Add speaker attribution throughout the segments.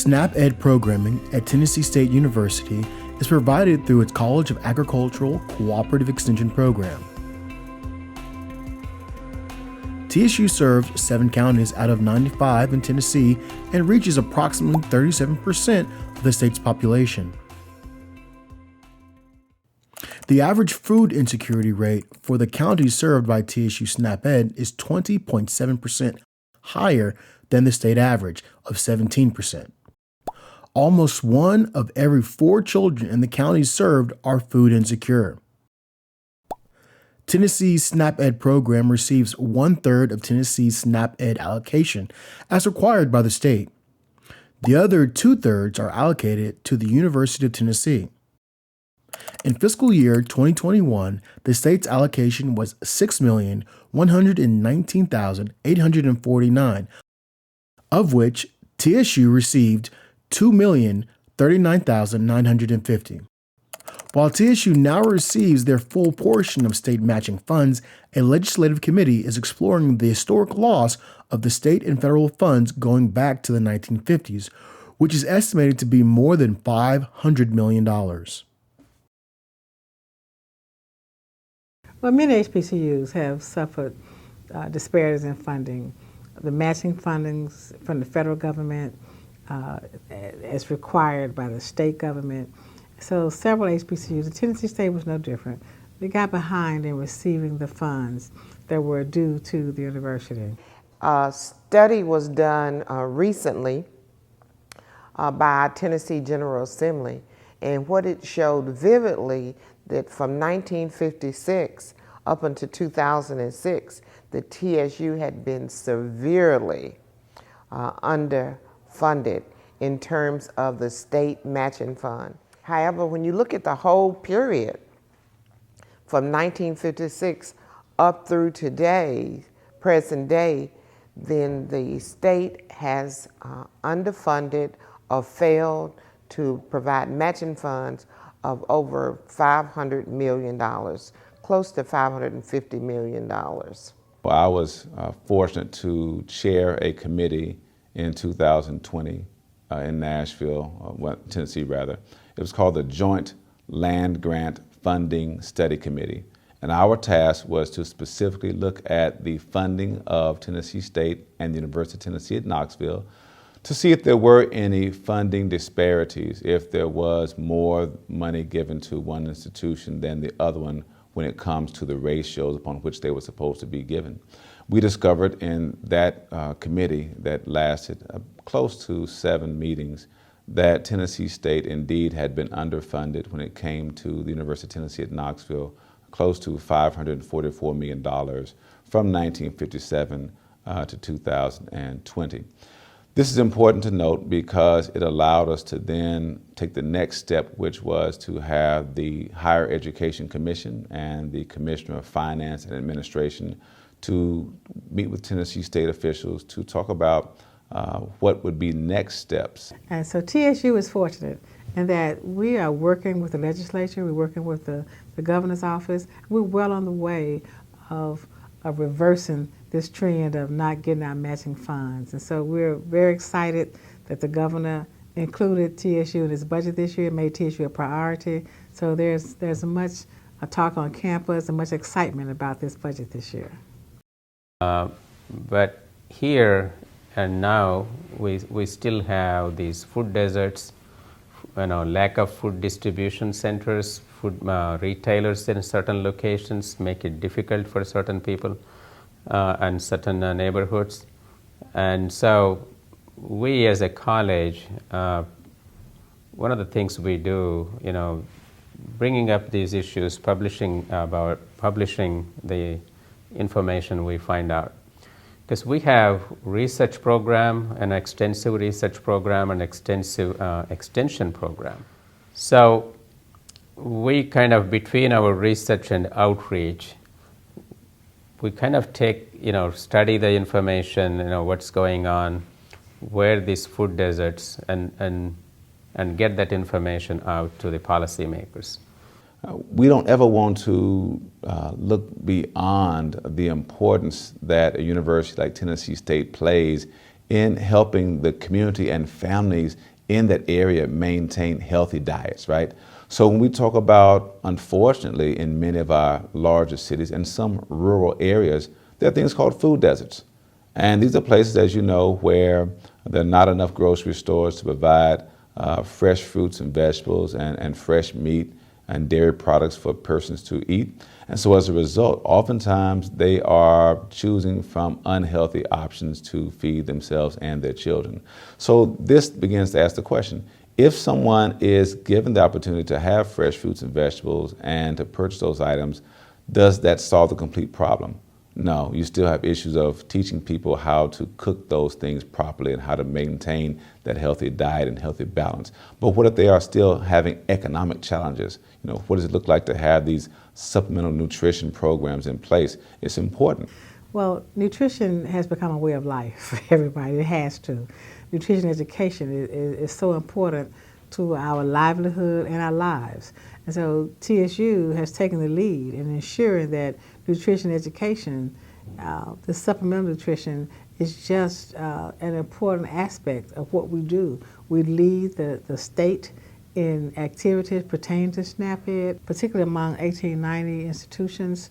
Speaker 1: SNAP Ed programming at Tennessee State University is provided through its College of Agricultural Cooperative Extension program. TSU serves 7 counties out of 95 in Tennessee and reaches approximately 37% of the state's population. The average food insecurity rate for the counties served by TSU SNAP Ed is 20.7% higher than the state average of 17%. Almost 1 of every 4 children in the counties served are food insecure. Tennessee's SNAP Ed program receives 1/3 of Tennessee's SNAP Ed allocation as required by the state. The other 2/3 are allocated to the University of Tennessee. In fiscal year 2021, the state's allocation was $6,119,849, of which TSU received $2,039,950. While TSU now receives their full portion of state matching funds, a legislative committee is exploring the historic loss of the state and federal funds going back to the 1950s, which is estimated to be more than $500 million.
Speaker 2: Well, many HBCUs have suffered disparities in funding. The matching fundings from the federal government as required by the state government. So several HBCUs, and Tennessee State was no different, they got behind in receiving the funds that were due to the university.
Speaker 3: A study was done recently by our Tennessee General Assembly, and what it showed vividly that from 1956 up until 2006, the TSU had been severely underfunded in terms of the state matching fund. However, when you look at the whole period from 1956 up through today, present day, then the state has underfunded or failed to provide matching funds of over $500 million, close to $550 million.
Speaker 4: Well, I was fortunate to chair a committee in 2020 in Nashville, Tennessee rather. It was called the Joint Land Grant Funding Study Committee. And our task was to specifically look at the funding of Tennessee State and the University of Tennessee at Knoxville to see if there were any funding disparities, if there was more money given to one institution than the other one when it comes to the ratios upon which they were supposed to be given. We discovered in that committee that lasted close to 7 meetings that Tennessee State indeed had been underfunded when it came to the University of Tennessee at Knoxville, close to $544 million from 1957 to 2020. This is important to note because it allowed us to then take the next step, which was to have the Higher Education Commission and the Commissioner of Finance and Administration to meet with Tennessee State officials to talk about what would be next steps.
Speaker 2: And so TSU is fortunate in that we are working with the legislature, we're working with the governor's office. We're well on the way of reversing this trend of not getting our matching funds. And so we're very excited that the governor included TSU in his budget this year, made TSU a priority. So there's much talk on campus and much excitement about this budget this year.
Speaker 5: But here and now, we still have these food deserts, lack of food distribution centers, food retailers in certain locations make it difficult for certain people and certain neighborhoods. And so we as a college, one of the things we do, bringing up these issues, publishing the information we find out. Because we have research program, an extensive research program, and extensive extension program. So we kind of, between our research and outreach, we kind of take, study the information, what's going on, where these food deserts, and get that information out to the policymakers.
Speaker 4: We don't ever want to look beyond the importance that a university like Tennessee State plays in helping the community and families in that area maintain healthy diets, right? So when we talk about, unfortunately, in many of our larger cities and some rural areas, there are things called food deserts. And these are places, as you know, where there are not enough grocery stores to provide fresh fruits and vegetables and fresh meat and dairy products for persons to eat. And so as a result, oftentimes they are choosing from unhealthy options to feed themselves and their children. So this begins to ask the question, if someone is given the opportunity to have fresh fruits and vegetables and to purchase those items, does that solve the complete problem? No, you still have issues of teaching people how to cook those things properly and how to maintain that healthy diet and healthy balance. But what if they are still having economic challenges? You know, what does it look like to have these supplemental nutrition programs in place? It's important.
Speaker 2: Well, nutrition has become a way of life for everybody. It has to. Nutrition education is so important to our livelihood and our lives. And so TSU has taken the lead in ensuring that nutrition education, the supplemental nutrition, is just an important aspect of what we do. We lead the state in activities pertaining to SNAP-Ed, particularly among 1890 institutions.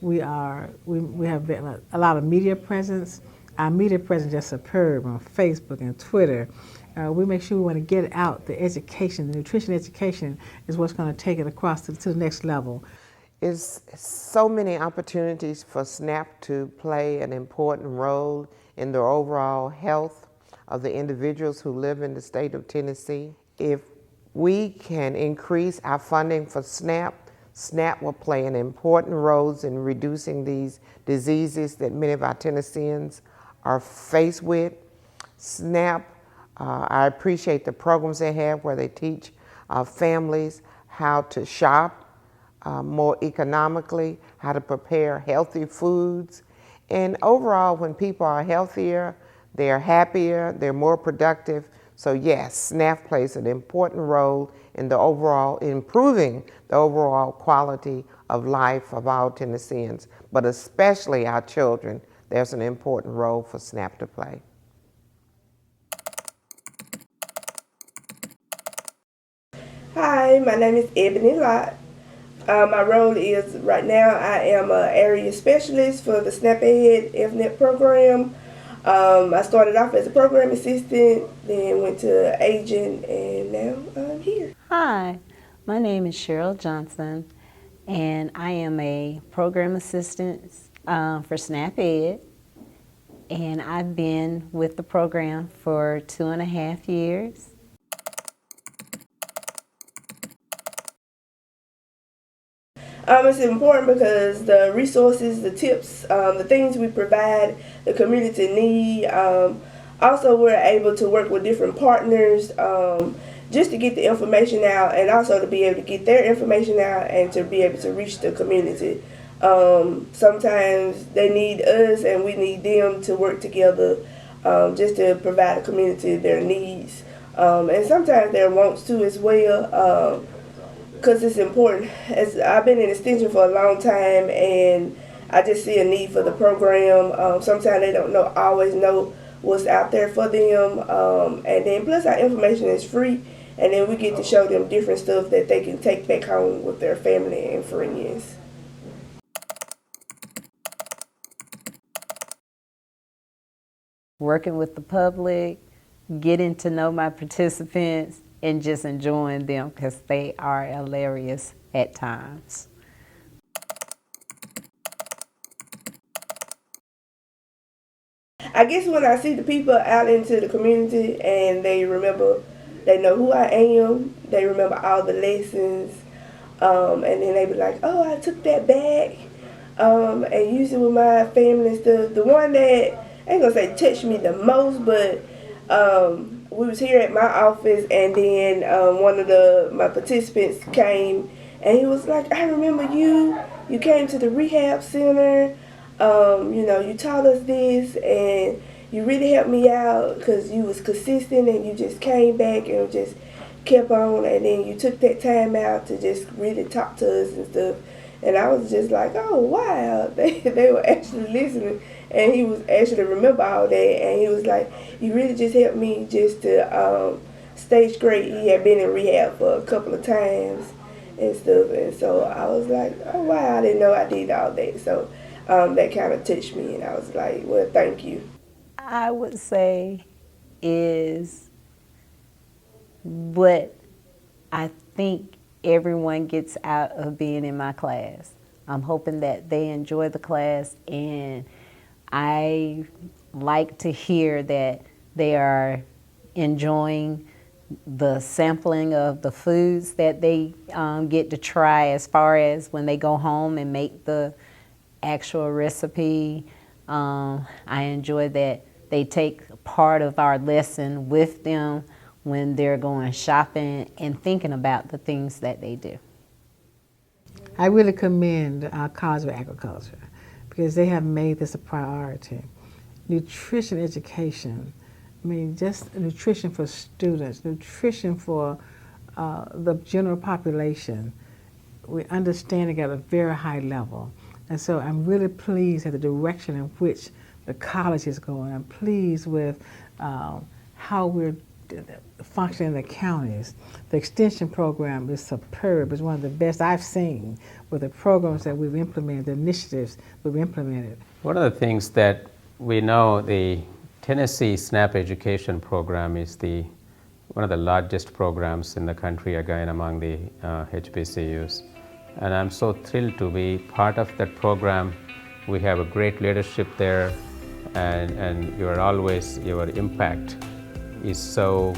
Speaker 2: We have a lot of media presence. Our media presence is superb on Facebook and Twitter. We make sure we want to get out the education. The nutrition education is what's going to take it across to the next level.
Speaker 3: There's so many opportunities for SNAP to play an important role in the overall health of the individuals who live in the state of Tennessee. If we can increase our funding for SNAP, SNAP will play an important role in reducing these diseases that many of our Tennesseans are faced with. SNAP, I appreciate the programs they have where they teach families how to shop more economically, how to prepare healthy foods. And overall, when people are healthier, they're happier, they're more productive. So yes, SNAP plays an important role in the overall improving the overall quality of life of all Tennesseans, but especially our children. There's an important role for SNAP to play.
Speaker 6: Hi, my name is Ebony Lott. My role is, right now, I am an area specialist for the SNAP-Ed FNET program. I started off as a program assistant, then went to agent, and now I'm here.
Speaker 7: Hi, my name is Cheryl Johnson, and I am a program assistant for SNAP-Ed, and I've been with the program for 2.5 years.
Speaker 6: It's important because the resources, the tips, the things we provide, the community need. Also, we're able to work with different partners just to get the information out, and also to be able to get their information out and to be able to reach the community. Sometimes they need us and we need them to work together just to provide the community their needs. And sometimes their wants too as well. Because it's important. As I've been in extension for a long time, and I just see a need for the program. Sometimes they don't always know what's out there for them, and then plus our information is free, and then we get to show them different stuff that they can take back home with their family and friends.
Speaker 7: Working with the public, getting to know my participants, and just enjoying them because they are hilarious at times.
Speaker 6: I guess when I see the people out into the community and they know who I am, they remember all the lessons, and then they be like, oh, I took that back, and use it with my family and stuff. The one that, I ain't gonna say touched me the most, but we was here at my office, and then one of my participants came, and he was like, I remember you. You came to the rehab center. You taught us this, and you really helped me out because you was consistent, and you just came back and just kept on, and then you took that time out to just really talk to us and stuff. And I was just like, oh wow, they were actually listening, And he was actually remember all that, and he was like, "You really just helped me just to stay straight." He had been in rehab for a couple of times and stuff, and so I was like, "Oh wow, I didn't know I did all that." So that kind of touched me, and I was like, "Well, thank you."
Speaker 7: I would say is what I think everyone gets out of being in my class. I'm hoping that they enjoy the class, and I like to hear that they are enjoying the sampling of the foods that they get to try, as far as when they go home and make the actual recipe. I enjoy that they take part of our lesson with them when they're going shopping and thinking about the things that they do.
Speaker 2: I really commend our College of Agriculture because they have made this a priority. Nutrition education, I mean, just nutrition for students, nutrition for the general population. We understand it at a very high level. And so I'm really pleased at the direction in which the college is going. I'm pleased with how we're functioning in the counties. The extension program is superb. It's one of the best I've seen with the programs that we've implemented, the initiatives we've implemented.
Speaker 5: One of the things that we know, the Tennessee SNAP education program is one of the largest programs in the country, again among the HBCUs. And I'm so thrilled to be part of that program. We have a great leadership there, and your impact is so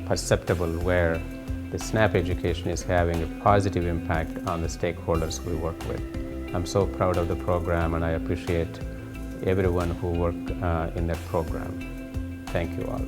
Speaker 5: perceptible, where the SNAP education is having a positive impact on the stakeholders we work with. I'm so proud of the program, and I appreciate everyone who worked in that program. Thank you all.